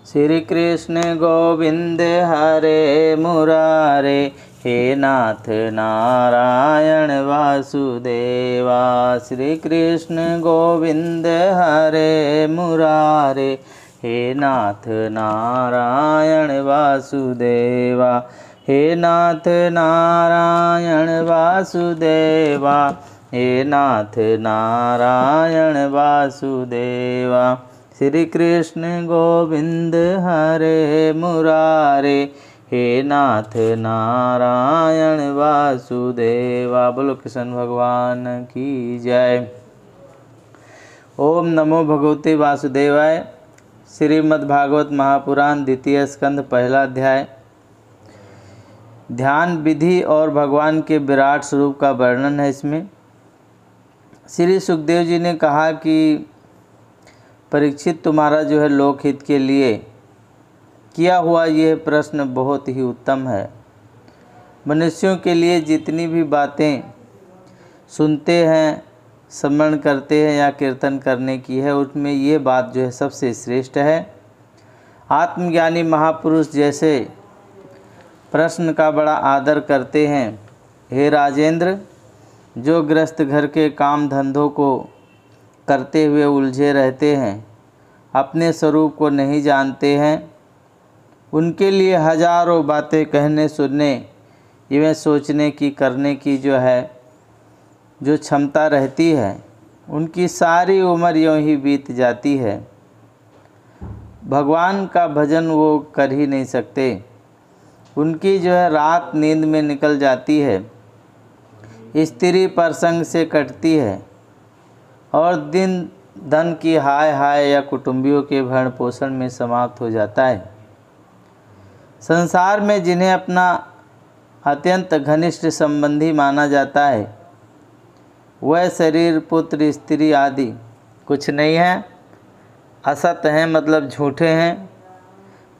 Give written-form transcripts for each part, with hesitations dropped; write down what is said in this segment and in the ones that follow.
श्री कृष्ण गोविंद हरे मुरारे, हे नाथ नारायण वासुदेवा। श्री कृष्ण गोविंद हरे मुरारे, हे नाथ नारायण वासुदेवा। हे नाथ नारायण वासुदेवा, हे नाथ नारायण वासुदेवा। श्री कृष्ण गोविंद हरे मुरारे, हे नाथ नारायण वासुदेवा। बोलो कृष्ण भगवान की जय। ओम नमो भगवते वासुदेवाय। श्रीमद्भागवत महापुराण द्वितीय स्कंध पहला अध्याय। ध्यान विधि और भगवान के विराट स्वरूप का वर्णन है। इसमें श्री सुखदेव जी ने कहा कि परीक्षित, तुम्हारा जो है लोकहित के लिए किया हुआ यह प्रश्न बहुत ही उत्तम है। मनुष्यों के लिए जितनी भी बातें सुनते हैं, स्मरण करते हैं या कीर्तन करने की है, उसमें ये बात जो है सबसे श्रेष्ठ है। आत्मज्ञानी महापुरुष जैसे प्रश्न का बड़ा आदर करते हैं। हे राजेंद्र, जो गृहस्थ घर के काम धंधों को करते हुए उलझे रहते हैं, अपने स्वरूप को नहीं जानते हैं, उनके लिए हजारों बातें कहने सुनने एवं सोचने की करने की जो क्षमता रहती है, उनकी सारी उम्र यूँ ही बीत जाती है। भगवान का भजन वो कर ही नहीं सकते। उनकी रात नींद में निकल जाती है, स्त्री प्रसंग से कटती है और दिन धन की हाय हाय या कुटुंबियों के भरण पोषण में समाप्त हो जाता है। संसार में जिन्हें अपना अत्यंत घनिष्ठ संबंधी माना जाता है, वह शरीर, पुत्र, स्त्री आदि कुछ नहीं है, असत हैं, मतलब झूठे हैं।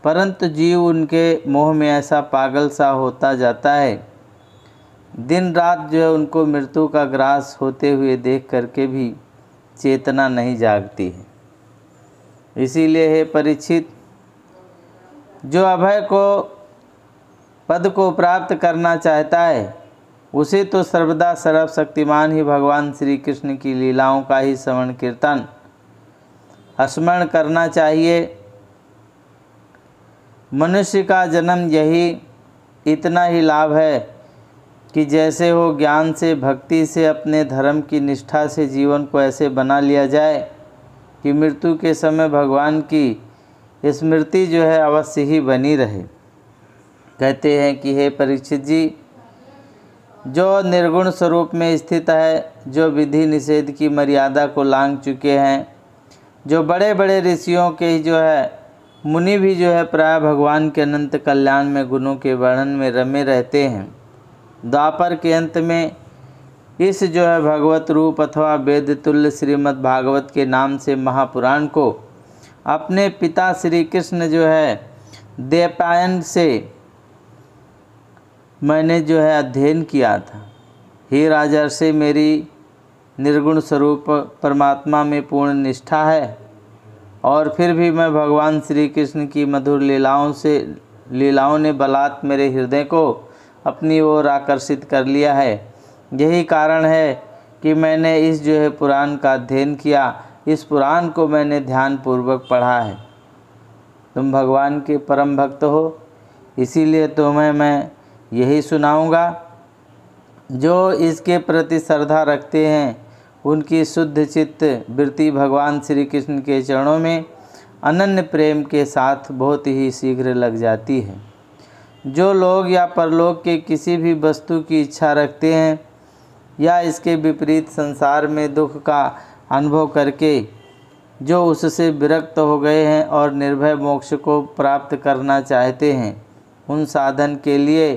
परंतु जीव उनके मोह में ऐसा पागल सा होता जाता है, दिन रात उनको मृत्यु का ग्रास होते हुए देख करके भी चेतना नहीं जागती है। इसीलिए हे परीक्षित, जो अभय को पद को प्राप्त करना चाहता है, उसे तो सर्वदा सर्वशक्तिमान ही भगवान श्री कृष्ण की लीलाओं का ही श्रवण कीर्तन स्मरण करना चाहिए। मनुष्य का जन्म यही इतना ही लाभ है कि जैसे हो ज्ञान से, भक्ति से, अपने धर्म की निष्ठा से जीवन को ऐसे बना लिया जाए कि मृत्यु के समय भगवान की स्मृति अवश्य ही बनी रहे। कहते हैं कि हे परीक्षित जी, जो निर्गुण स्वरूप में स्थित है, जो विधि निषेध की मर्यादा को लांघ चुके हैं, जो बड़े बड़े ऋषियों के मुनि भी प्राय भगवान के अनंत कल्याण में गुणों के वर्णन में रमे रहते हैं, द्वापर के अंत में इस भगवत रूप अथवा वेद तुल्य श्रीमद् भागवत के नाम से महापुराण को अपने पिता श्री कृष्ण द्वैपायन से मैंने अध्ययन किया था। हे राजर्षि, मेरी निर्गुण स्वरूप परमात्मा में पूर्ण निष्ठा है और फिर भी मैं भगवान श्री कृष्ण की मधुर लीलाओं ने बलात् मेरे हृदय को अपनी ओर आकर्षित कर लिया है। यही कारण है कि मैंने इस पुराण का अध्ययन किया। इस पुराण को मैंने ध्यान पूर्वक पढ़ा है। तुम भगवान के परम भक्त हो, इसीलिए तुम्हें मैं यही सुनाऊंगा। जो इसके प्रति श्रद्धा रखते हैं, उनकी शुद्ध चित्त वृत्ति भगवान श्री कृष्ण के चरणों में अनन्य प्रेम के साथ बहुत ही शीघ्र लग जाती है। जो लोग या परलोक के किसी भी वस्तु की इच्छा रखते हैं या इसके विपरीत संसार में दुख का अनुभव करके जो उससे विरक्त हो गए हैं और निर्भय मोक्ष को प्राप्त करना चाहते हैं, उन साधन के लिए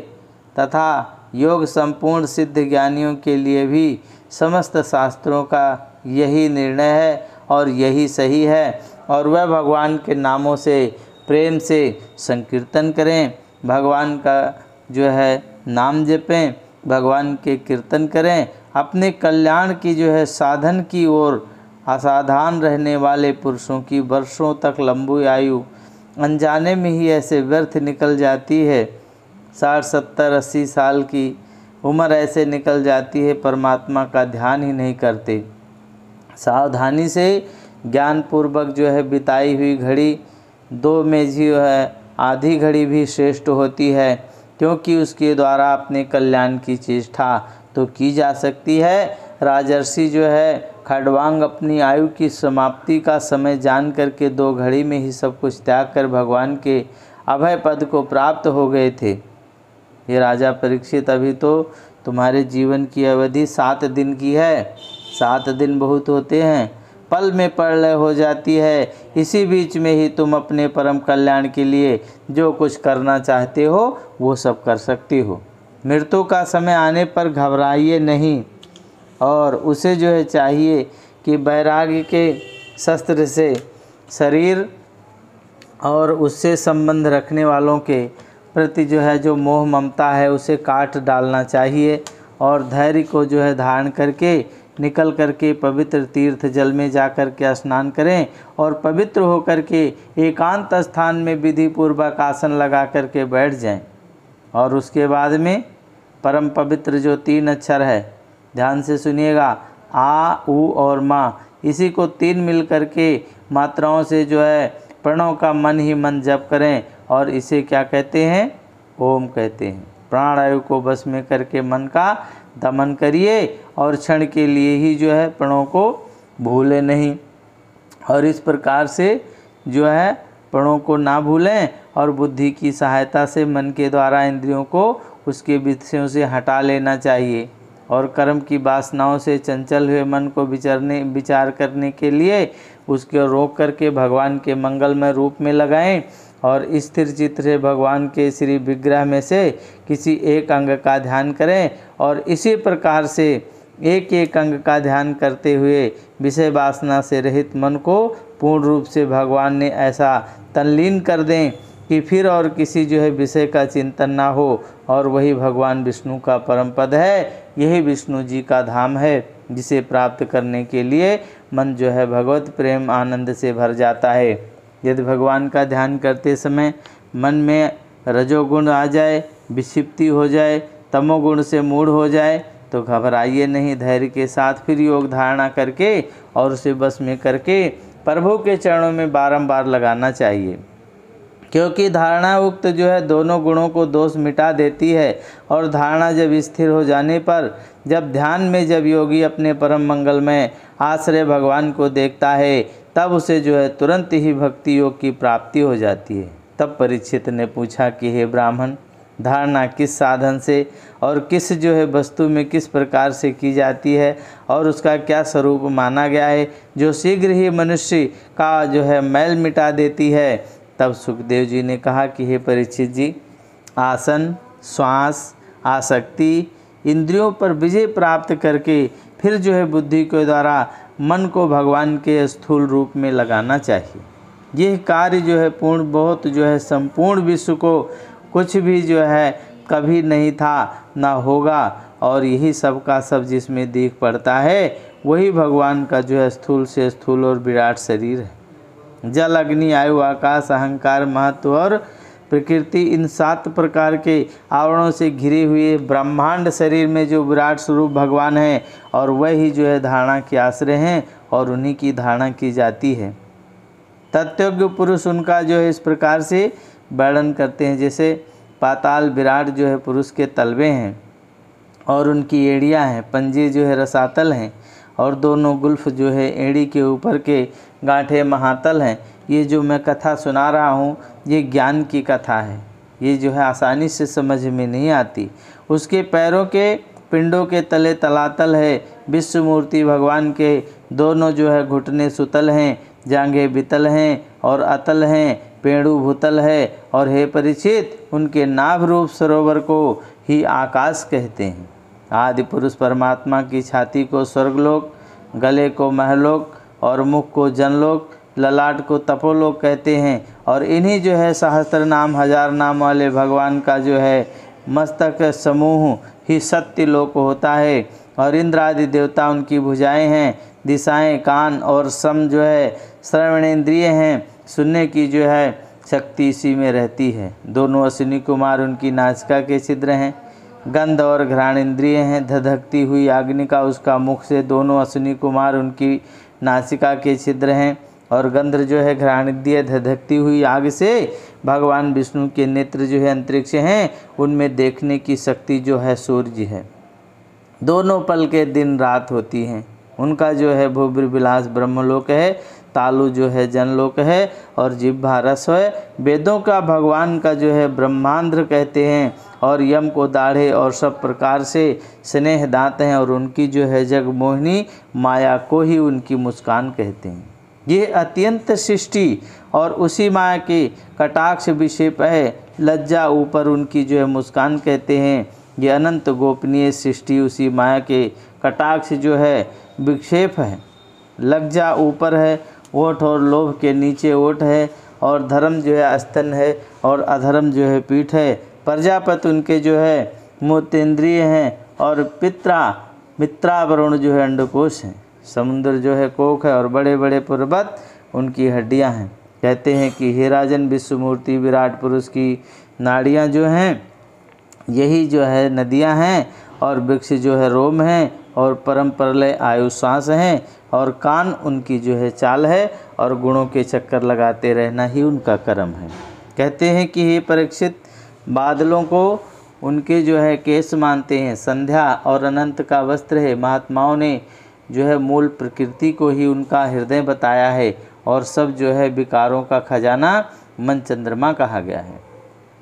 तथा योग संपूर्ण सिद्ध ज्ञानियों के लिए भी समस्त शास्त्रों का यही निर्णय है और यही सही है। और वह भगवान के नामों से प्रेम से संकीर्तन करें, भगवान का नाम जपें, भगवान के कीर्तन करें, अपने कल्याण की साधन की ओर असाधान रहने वाले पुरुषों की वर्षों तक लंबी आयु अनजाने में ही ऐसे व्यर्थ निकल जाती है। 60, 70, 80 साल की उम्र ऐसे निकल जाती है, परमात्मा का ध्यान ही नहीं करते। सावधानी से ज्ञानपूर्वक जो है बिताई हुई घड़ी 2 में जो है आधी घड़ी भी श्रेष्ठ होती है, क्योंकि उसके द्वारा अपने कल्याण की चेष्टा तो की जा सकती है। राजर्षि जो है खड़वांग अपनी आयु की समाप्ति का समय जान करके 2 घड़ी में ही सब कुछ त्याग कर भगवान के अभय पद को प्राप्त हो गए थे। ये राजा परीक्षित, अभी तो तुम्हारे जीवन की अवधि 7 दिन की है। 7 दिन बहुत होते हैं, पल में प्रलय हो जाती है। इसी बीच में ही तुम अपने परम कल्याण के लिए जो कुछ करना चाहते हो वो सब कर सकते हो। मृत्यु का समय आने पर घबराइए नहीं, और उसे जो है चाहिए कि वैराग्य के शस्त्र से शरीर और उससे संबंध रखने वालों के प्रति जो है जो मोह ममता है उसे काट डालना चाहिए, और धैर्य को जो है धारण करके निकल करके पवित्र तीर्थ जल में जा कर के स्नान करें, और पवित्र होकर के एकांत स्थान में विधि पूर्वक आसन लगा कर के बैठ जाएं। और उसके बाद में परम पवित्र जो 3 अक्षर है, ध्यान से सुनिएगा, आ, उ और माँ, इसी को 3 मिल करके मात्राओं से जो है प्रणव का मन ही मन जप करें, और इसे क्या कहते हैं? ओम कहते हैं। प्राणायु को बस में करके मन का दमन करिए, और क्षण के लिए ही जो है प्रणव को भूलें नहीं। और इस प्रकार से जो है प्रणव को ना भूलें, और बुद्धि की सहायता से मन के द्वारा इंद्रियों को उसके विषयों से हटा लेना चाहिए, और कर्म की वासनाओं से चंचल हुए मन को विचार करने के लिए उसको रोक करके भगवान के मंगलमय रूप में लगाएं, और स्थिर चित्त से भगवान के श्री विग्रह में से किसी एक अंग का ध्यान करें, और इसी प्रकार से एक एक अंग का ध्यान करते हुए विषय वासना से रहित मन को पूर्ण रूप से भगवान ने ऐसा तल्लीन कर दें कि फिर और किसी जो है विषय का चिंतन ना हो, और वही भगवान विष्णु का परम पद है। यही विष्णु जी का धाम है, जिसे प्राप्त करने के लिए मन जो है भगवत प्रेम आनंद से भर जाता है। यदि भगवान का ध्यान करते समय मन में रजोगुण आ जाए, विक्षिप्ति हो जाए, तमोगुण से मूढ़ हो जाए, तो घबराइए नहीं, धैर्य के साथ फिर योग धारणा करके और उसे बस में करके प्रभु के चरणों में बारंबार लगाना चाहिए, क्योंकि धारणा उक्त जो है दोनों गुणों को दोष मिटा देती है। और धारणा जब स्थिर हो जाने पर, जब ध्यान में जब योगी अपने परम मंगलमय आश्रय भगवान को देखता है, तब उसे जो है तुरंत ही भक्ति योग की प्राप्ति हो जाती है। तब परीक्षित ने पूछा कि हे ब्राह्मण, धारणा किस साधन से और किस जो है वस्तु में किस प्रकार से की जाती है, और उसका क्या स्वरूप माना गया है जो शीघ्र ही मनुष्य का जो है मैल मिटा देती है। तब सुखदेव जी ने कहा कि हे परीक्षित जी, आसन, श्वास, आसक्ति, इंद्रियों पर विजय प्राप्त करके फिर जो है बुद्धि के द्वारा मन को भगवान के स्थूल रूप में लगाना चाहिए। यह कार्य जो है पूर्ण बहुत जो है संपूर्ण विश्व को कुछ भी जो है कभी नहीं था ना होगा, और यही सब का सब जिसमें दिख पड़ता है वही भगवान का जो है स्थूल से स्थूल और विराट शरीर है। जल, अग्नि, आयु, आकाश, अहंकार, महत्व और प्रकृति, इन 7 प्रकार के आवरणों से घिरे हुए ब्रह्मांड शरीर में जो विराट स्वरूप भगवान है, और वही जो है धारणा के आश्रय हैं, और उन्हीं की धारणा की जाती है। तत्वज्ञ पुरुष उनका जो है इस प्रकार से वर्णन करते हैं, जैसे पाताल विराट जो है पुरुष के तलवे हैं, और उनकी एड़ियाँ हैं, पंजे जो है रसातल हैं, और दोनों गुल्फ जो है एड़ी के ऊपर के गांठे महातल हैं। ये जो मैं कथा सुना रहा हूँ ये ज्ञान की कथा है, ये जो है आसानी से समझ में नहीं आती। उसके पैरों के पिंडों के तले तलातल है, विश्व मूर्ति भगवान के दोनों जो है घुटने सुतल हैं, जांघें वितल हैं और अतल हैं, पेड़ू भूतल है, और हे परीक्षित, उनके नाभ रूप सरोवर को ही आकाश कहते हैं। आदि पुरुष परमात्मा की छाती को स्वर्गलोक, गले को महलोक और मुख को जनलोक, ललाट को तपोलोक कहते हैं। और इन्हीं जो है सहस्त्र नाम 1000 नाम वाले भगवान का जो है मस्तक समूह ही सत्य लोक होता है। और इंद्र आदि देवता उनकी भुजाएं हैं, दिशाएं कान और सम जो है श्रवणेंद्रिय हैं, सुनने की जो है शक्ति इसी में रहती है। दोनों अश्विनी कुमार उनकी नासिका के छिद्र हैं। गंध और घ्राणेन्द्रिय हैं। धधकती हुई अग्निका उसका मुख से, दोनों अश्विनी कुमार उनकी नासिका के छिद्र हैं। और गंध जो है घ्राणेन्द्रिय, धधकती हुई आग से भगवान विष्णु के नेत्र जो है अंतरिक्ष हैं, उनमें देखने की शक्ति जो है सूर्य है। दोनों पल के दिन रात होती हैं। उनका जो है भूभृ विलास ब्रह्मलोक है, तालु जो है जनलोक है, और जिह्वा रस है। वेदों का भगवान का जो है ब्रह्मांध्र कहते हैं, और यम को दाढ़े और सब प्रकार से स्नेह दांत हैं, और उनकी जो है जगमोहिनी माया को ही उनकी मुस्कान कहते हैं। ये अत्यंत सृष्टि और उसी माया के कटाक्ष विक्षेप है। लज्जा ऊपर उनकी जो है मुस्कान कहते हैं। ये अनंत गोपनीय सृष्टि उसी माया के कटाक्ष जो है विक्षेप है। लज्जा ऊपर है, ओठ और लोभ के नीचे ओठ है, और धर्म जो है स्तन है, और अधर्म जो है पीठ है। प्रजापति उनके जो है मूत्रेंद्रिय हैं, और मित्रावरुण जो है अंडकोश हैं। समुद्र जो है कोख है, और बड़े बड़े पर्वत उनकी हड्डियां हैं। कहते हैं कि हे राजन, विश्वमूर्ति विराट पुरुष की नाड़ियाँ जो हैं यही जो है नदियां हैं, और वृक्ष जो है रोम हैं, और परम प्रलय आयु श्वास हैं, और कान उनकी जो है चाल है, और गुणों के चक्कर लगाते रहना ही उनका कर्म है। कहते हैं कि हे परीक्षित, बादलों को उनके जो है केस मानते हैं, संध्या और अनंत का वस्त्र है। महात्माओं ने जो है मूल प्रकृति को ही उनका हृदय बताया है, और सब जो है विकारों का खजाना मन चंद्रमा कहा गया है।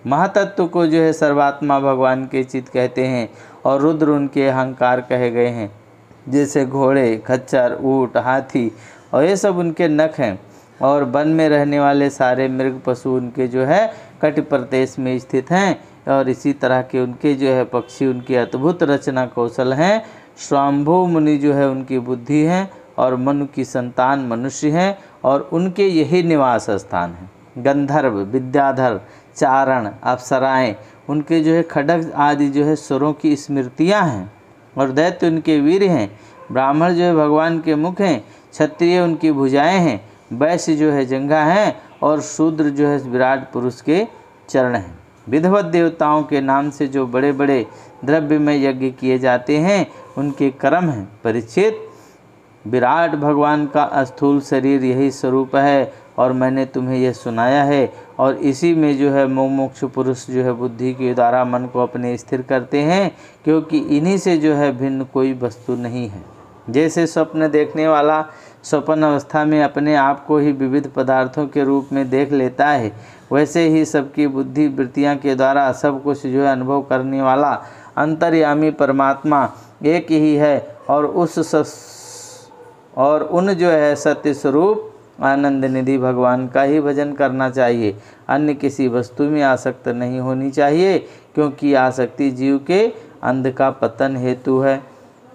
महातत्व को जो है सर्वात्मा भगवान के चित्त कहते हैं, और रुद्र उनके अहंकार कहे गए हैं। जैसे घोड़े, खच्चर, ऊँट, हाथी और ये सब उनके नख हैं, और वन में रहने वाले सारे मृग पशु उनके जो है कटि प्रदेश में स्थित हैं, और इसी तरह के उनके जो है पक्षी उनकी अद्भुत रचना कौशल हैं। स्वाम्भु मुनि जो है उनकी बुद्धि है, और मनु की संतान मनुष्य हैं, और उनके यही निवास स्थान है। गंधर्व, विद्याधर, चारण, अप्सराएं उनके जो है खड्ग आदि जो है स्वरों की स्मृतियां हैं, और दैत्य उनके वीर हैं। ब्राह्मण जो है भगवान के मुख हैं, क्षत्रिय उनकी भुजाएं हैं, वैश्य जो है जंघा हैं, और शूद्र जो है विराट पुरुष के चरण हैं। विधिवत देवताओं के नाम से जो बड़े बड़े द्रव्य में यज्ञ किए जाते हैं उनके कर्म हैं। परीक्षित, विराट भगवान का स्थूल शरीर यही स्वरूप है, और मैंने तुम्हें यह सुनाया है, और इसी में जो है मुमुक्षु पुरुष जो है बुद्धि के द्वारा मन को अपने स्थिर करते हैं, क्योंकि इन्हीं से जो है भिन्न कोई वस्तु नहीं है। जैसे स्वप्न देखने वाला स्वप्न अवस्था में अपने आप को ही विविध पदार्थों के रूप में देख लेता है, वैसे ही सबकी बुद्धि वृत्तियाँ के द्वारा सब कुछ जो है अनुभव करने वाला अंतर्यामी परमात्मा एक ही है, और उन जो है सत्य स्वरूप आनंद निधि भगवान का ही भजन करना चाहिए। अन्य किसी वस्तु में आसक्त नहीं होनी चाहिए, क्योंकि आसक्ति जीव के अंध का पतन हेतु है।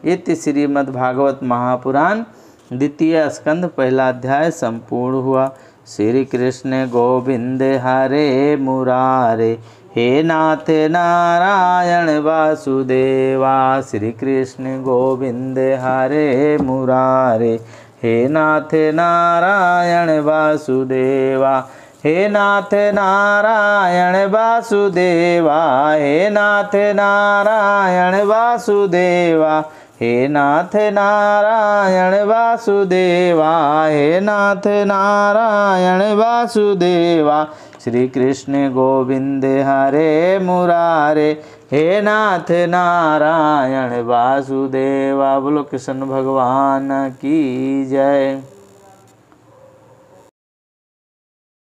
इति श्रीमद्भागवत महापुराण द्वितीय स्कंध पहला अध्याय संपूर्ण हुआ। श्री कृष्ण गोविंद हरे मुरारे, हे नाथ नारायण वासुदेवा। श्री कृष्ण गोविंद हरे मुरारे, हे नाथ नारायण वासुदेवा। हे नाथ नारायण वासुदेवा, हे नाथ नारायण वासुदेवा। हे नाथ नारायण वासुदेवा, हे नाथ नारायण वासुदेवा। श्री कृष्ण गोविंद हरे मुरारे, हे नाथ नारायण वासुदेवा। बोलो कृष्ण भगवान की जय।